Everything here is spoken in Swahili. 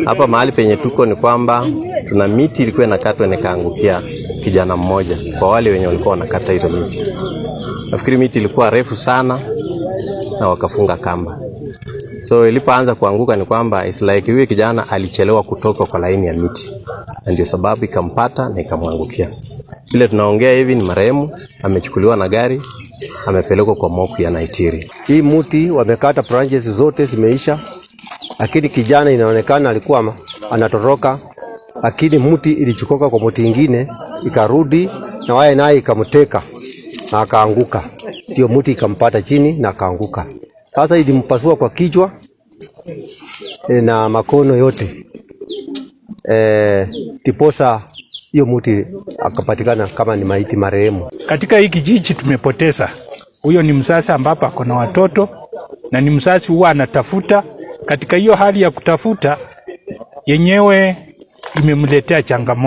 Hapa mahali penye tuko ni kwamba tuna miti ilikuwa inakatwa nikaangukia kijana mmoja kwa wale wenye walikuwa wanakata hizo miti. Nafikiri miti ilikuwa refu sana na wakafunga kamba. So ilipoanza kuanguka ni kwamba it's like huyo kijana alichelewa kutoka kwa laini ya miti. Ndio sababu ikampata na ikamwangukia. Vile tunaongea hivi ni marehemu amechukuliwa na gari, amepelekwa kwa moku ya Naitiri. Hii mti wamekata branches zote zimeisha. Lakini kijana inaonekana alikuwa anatoroka, lakini mti ilichukoka kwa mti ingine ikarudi na waya naye ikamteka na akaanguka. Ndio mti ikampata chini na akaanguka. Sasa ilimpasua kwa kichwa na makono yote. Tiposa hiyo mti akapatikana kama ni maiti marehemu. Katika hii kijiji tumepoteza. Huyo ni mzazi ambapo ako na watoto na ni mzazi huwa anatafuta. Katika hiyo hali ya kutafuta yenyewe imemletea changamoto.